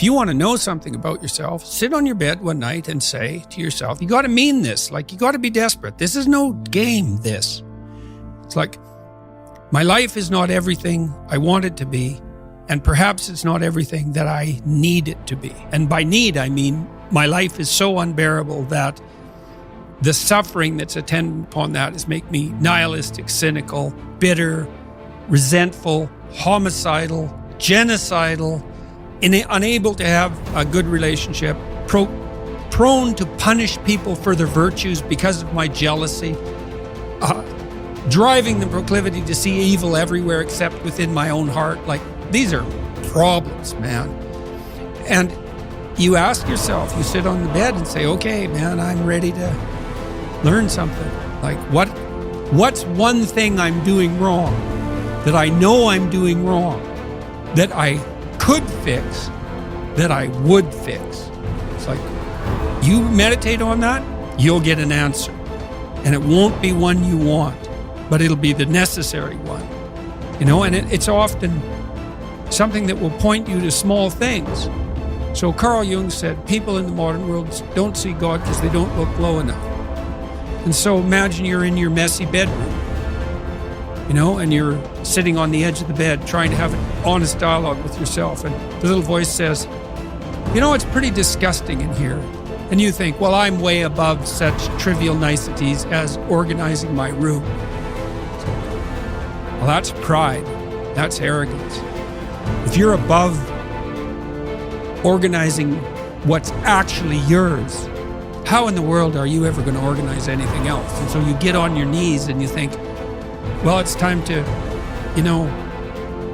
If you want to know something about yourself, sit on your bed one night and say to yourself, you got to mean this. Like, you got to be desperate. This is no game, this. It's like, my life is not everything I want it to be, and perhaps it's not everything that I need it to be. And by need, I mean my life is so unbearable that the suffering that's attendant upon that is make me nihilistic, cynical, bitter, resentful, homicidal, genocidal, unable to have a good relationship, prone to punish people for their virtues because of my jealousy, driving the proclivity to see evil everywhere except within my own heart. Like, these are problems, man. And you ask yourself, you sit on the bed and say, okay, man, I'm ready to learn something. Like, what's one thing I'm doing wrong that I know I'm doing wrong that I could fix, that I would fix? It's like, you meditate on that, you'll get an answer. And it won't be one you want, but it'll be the necessary one. You know, and it's often something that will point you to small things. So Carl Jung said, people in the modern world don't see God because they don't look low enough. And so imagine you're in your messy bedroom, you know, and you're sitting on the edge of the bed trying to have an honest dialogue with yourself. And the little voice says, you know, it's pretty disgusting in here. And you think, well, I'm way above such trivial niceties as organizing my room. Well, that's pride. That's arrogance. If you're above organizing what's actually yours, how in the world are you ever going to organize anything else? And so you get on your knees and you think, well, it's time to, you know,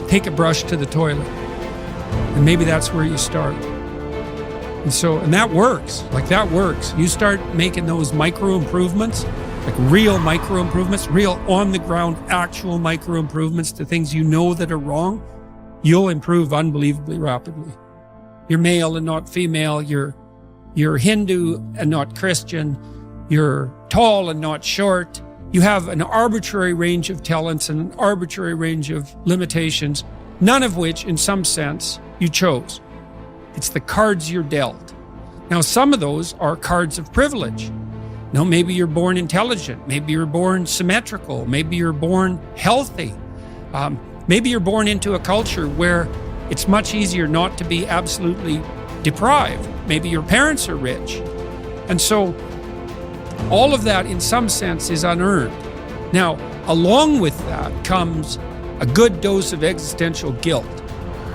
take a brush to the toilet. And maybe that's where you start. And that works. Like, that works. You start making those micro improvements, like real micro improvements, real on the ground, actual micro improvements to things you know that are wrong, you'll improve unbelievably rapidly. You're male and not female. You're Hindu and not Christian. You're tall and not short. You have an arbitrary range of talents and an arbitrary range of limitations, none of which, in some sense, you chose. It's the cards you're dealt. Now, some of those are cards of privilege. Now, maybe you're born intelligent. Maybe you're born symmetrical. Maybe you're born healthy. Maybe you're born into a culture where it's much easier not to be absolutely deprived. Maybe your parents are rich. And so all of that, in some sense, is unearned. Now, along with that comes a good dose of existential guilt.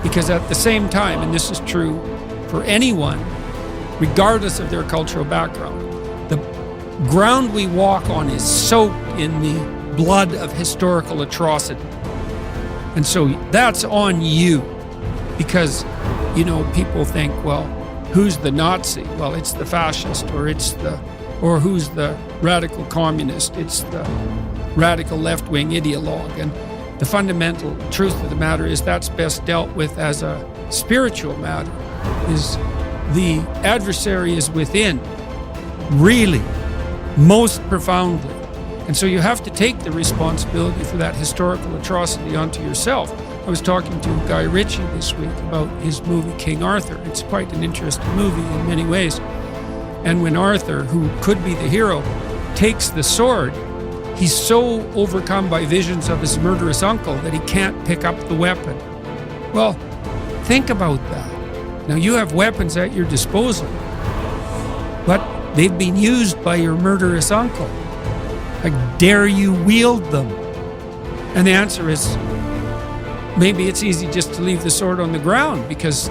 Because at the same time, and this is true for anyone, regardless of their cultural background, the ground we walk on is soaked in the blood of historical atrocity. And so that's on you. Because, you know, people think, well, who's the Nazi? Well, it's the fascist, or who's the radical communist? It's the radical left-wing ideologue. And the fundamental truth of the matter is that's best dealt with as a spiritual matter. Is the adversary is within, really, most profoundly. And so you have to take the responsibility for that historical atrocity onto yourself. I was talking to Guy Ritchie this week about his movie King Arthur. It's quite an interesting movie in many ways. And when Arthur, who could be the hero, takes the sword, he's so overcome by visions of his murderous uncle that he can't pick up the weapon. Well, think about that. Now, you have weapons at your disposal, but they've been used by your murderous uncle. Like, dare you wield them? And the answer is, maybe it's easy just to leave the sword on the ground because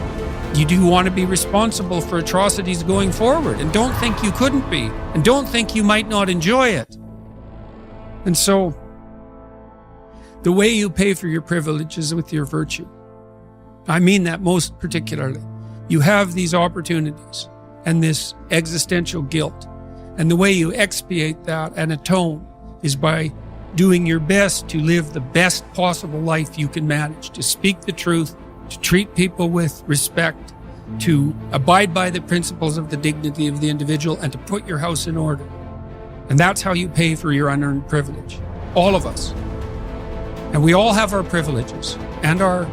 you do want to be responsible for atrocities going forward, and don't think you couldn't be, and don't think you might not enjoy it. And so, the way you pay for your privilege is with your virtue. I mean that most particularly. You have these opportunities and this existential guilt. And the way you expiate that and atone is by doing your best to live the best possible life you can manage, to speak the truth, to treat people with respect, to abide by the principles of the dignity of the individual, and to put your house in order. And that's how you pay for your unearned privilege. All of us. And we all have our privileges and our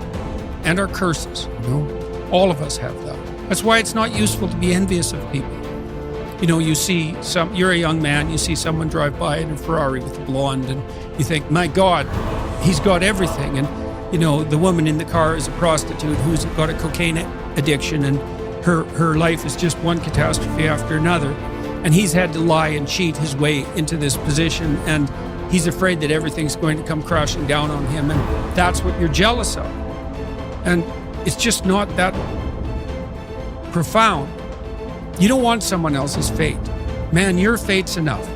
curses. You know? All of us have that. That's why it's not useful to be envious of people. You know, you're a young man, you see someone drive by in a Ferrari with a blonde, and you think, my God, he's got everything. And, you know, the woman in the car is a prostitute who's got a cocaine addiction, and her life is just one catastrophe after another. And he's had to lie and cheat his way into this position, and he's afraid that everything's going to come crashing down on him, and that's what you're jealous of. And it's just not that profound. You don't want someone else's fate. Man, your fate's enough,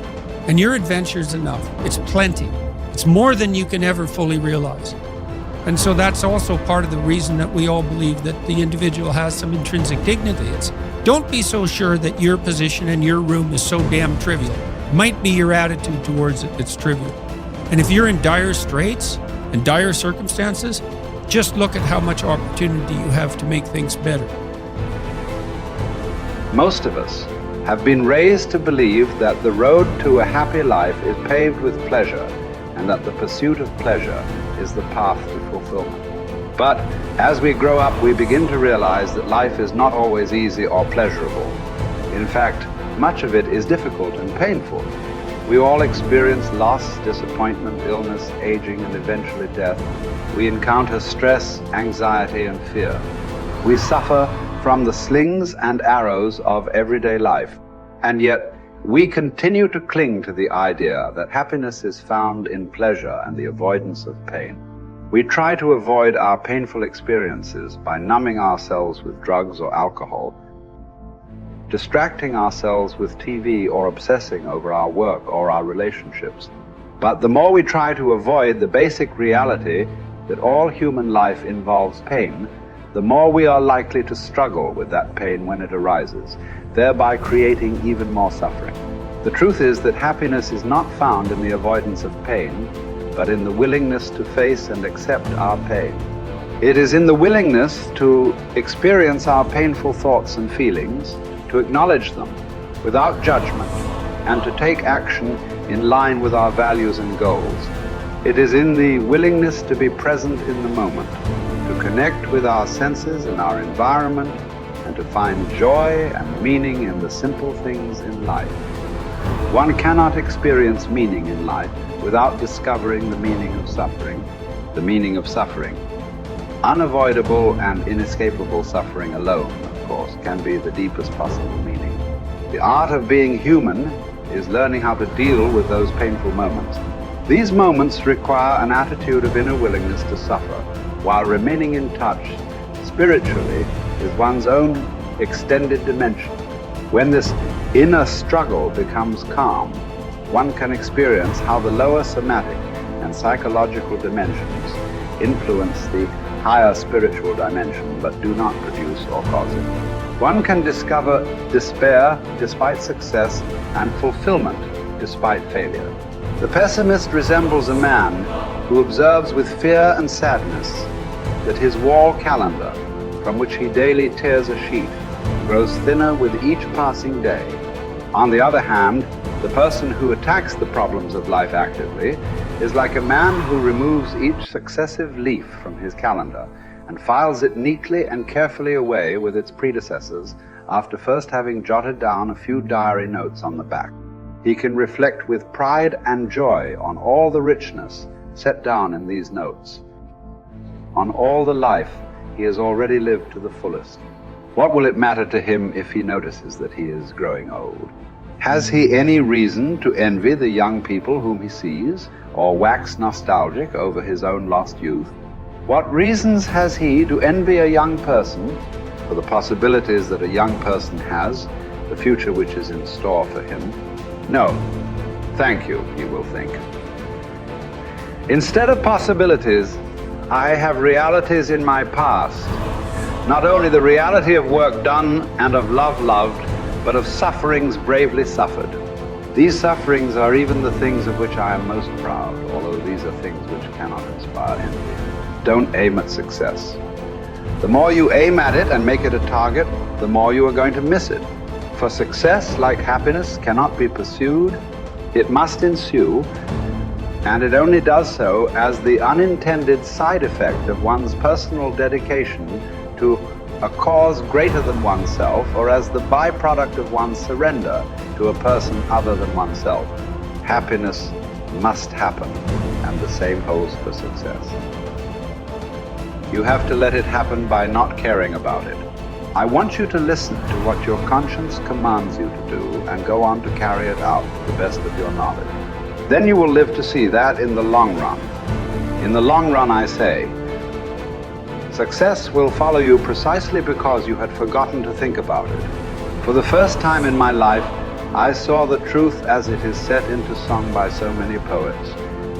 and your adventure's enough. It's plenty. It's more than you can ever fully realize. And so that's also part of the reason that we all believe that the individual has some intrinsic dignity. It's don't be so sure that your position in your room is so damn trivial. Might be your attitude towards it that's trivial. And if you're in dire straits and dire circumstances, just look at how much opportunity you have to make things better. Most of us have been raised to believe that the road to a happy life is paved with pleasure, and that the pursuit of pleasure is the path to fulfillment. But as we grow up, we begin to realize that life is not always easy or pleasurable. In fact, much of it is difficult and painful. We all experience loss, disappointment, illness, aging, and eventually death. We encounter stress, anxiety, and fear. We suffer from the slings and arrows of everyday life, and yet we continue to cling to the idea that happiness is found in pleasure and the avoidance of pain. We try to avoid our painful experiences by numbing ourselves with drugs or alcohol, distracting ourselves with TV, or obsessing over our work or our relationships. But the more we try to avoid the basic reality that all human life involves pain, the more we are likely to struggle with that pain when it arises, thereby creating even more suffering. The truth is that happiness is not found in the avoidance of pain, but in the willingness to face and accept our pain. It is in the willingness to experience our painful thoughts and feelings, to acknowledge them without judgment, and to take action in line with our values and goals. It is in the willingness to be present in the moment, to connect with our senses and our environment, and to find joy and meaning in the simple things in life. One cannot experience meaning in life without discovering the meaning of suffering. The meaning of suffering. Unavoidable and inescapable suffering alone, of course, can be the deepest possible meaning. The art of being human is learning how to deal with those painful moments. These moments require an attitude of inner willingness to suffer, while remaining in touch spiritually with one's own extended dimension. When this inner struggle becomes calm, one can experience how the lower somatic and psychological dimensions influence the higher spiritual dimension, but do not produce or cause it. One can discover despair despite success and fulfillment despite failure. The pessimist resembles a man who observes with fear and sadness that his wall calendar, from which he daily tears a sheet, grows thinner with each passing day. On the other hand, the person who attacks the problems of life actively is like a man who removes each successive leaf from his calendar and files it neatly and carefully away with its predecessors after first having jotted down a few diary notes on the back. He can reflect with pride and joy on all the richness set down in these notes, on all the life he has already lived to the fullest. What will it matter to him if he notices that he is growing old? Has he any reason to envy the young people whom he sees, or wax nostalgic over his own lost youth? What reasons has he to envy a young person for the possibilities that a young person has, the future which is in store for him? No, thank you, he will think. Instead of possibilities, I have realities in my past. Not only the reality of work done and of love loved, but of sufferings bravely suffered. These sufferings are even the things of which I am most proud, although these are things which cannot inspire envy. Don't aim at success. The more you aim at it and make it a target, the more you are going to miss it. For success, like happiness, cannot be pursued. It must ensue, and it only does so as the unintended side effect of one's personal dedication to a cause greater than oneself, or as the byproduct of one's surrender to a person other than oneself. Happiness must happen, and the same holds for success. You have to let it happen by not caring about it. I want you to listen to what your conscience commands you to do and go on to carry it out to the best of your knowledge. Then you will live to see that in the long run. In the long run, I say, success will follow you precisely because you had forgotten to think about it. For the first time in my life, I saw the truth as it is set into song by so many poets,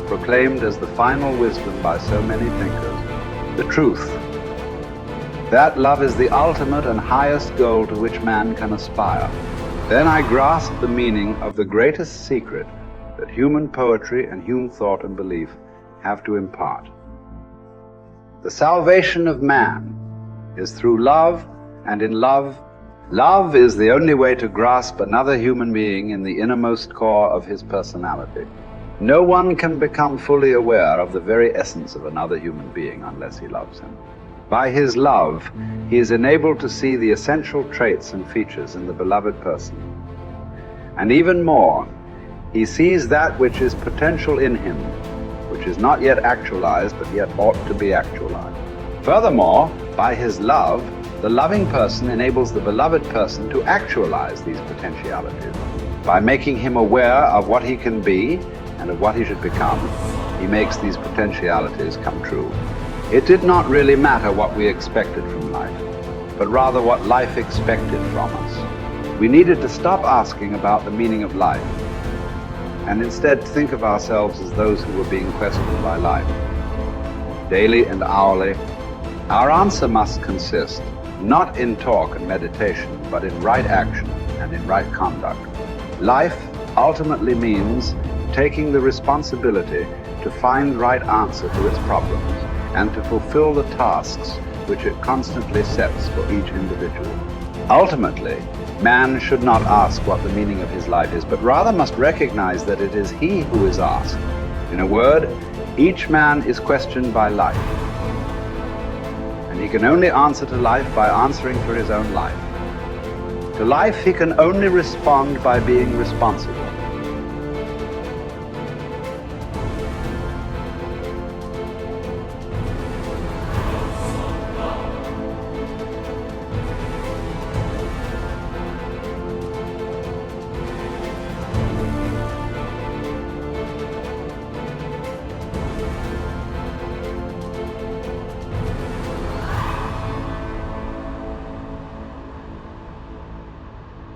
proclaimed as the final wisdom by so many thinkers. The truth, that love is the ultimate and highest goal to which man can aspire. Then I grasped the meaning of the greatest secret that human poetry and human thought and belief have to impart. The salvation of man is through love, and in love, love is the only way to grasp another human being in the innermost core of his personality. No one can become fully aware of the very essence of another human being unless he loves him. By his love, he is enabled to see the essential traits and features in the beloved person. And even more, he sees that which is potential in him, which is not yet actualized, but yet ought to be actualized. Furthermore, by his love, the loving person enables the beloved person to actualize these potentialities. By making him aware of what he can be and of what he should become, he makes these potentialities come true. It did not really matter what we expected from life, but rather what life expected from us. We needed to stop asking about the meaning of life and instead think of ourselves as those who were being questioned by life. Daily and hourly, our answer must consist not in talk and meditation, but in right action and in right conduct. Life ultimately means taking the responsibility to find the right answer to its problems and to fulfill the tasks which it constantly sets for each individual. Ultimately, man should not ask what the meaning of his life is, but rather must recognize that it is he who is asked. In a word, each man is questioned by life, and he can only answer to life by answering for his own life. To life he can only respond by being responsible.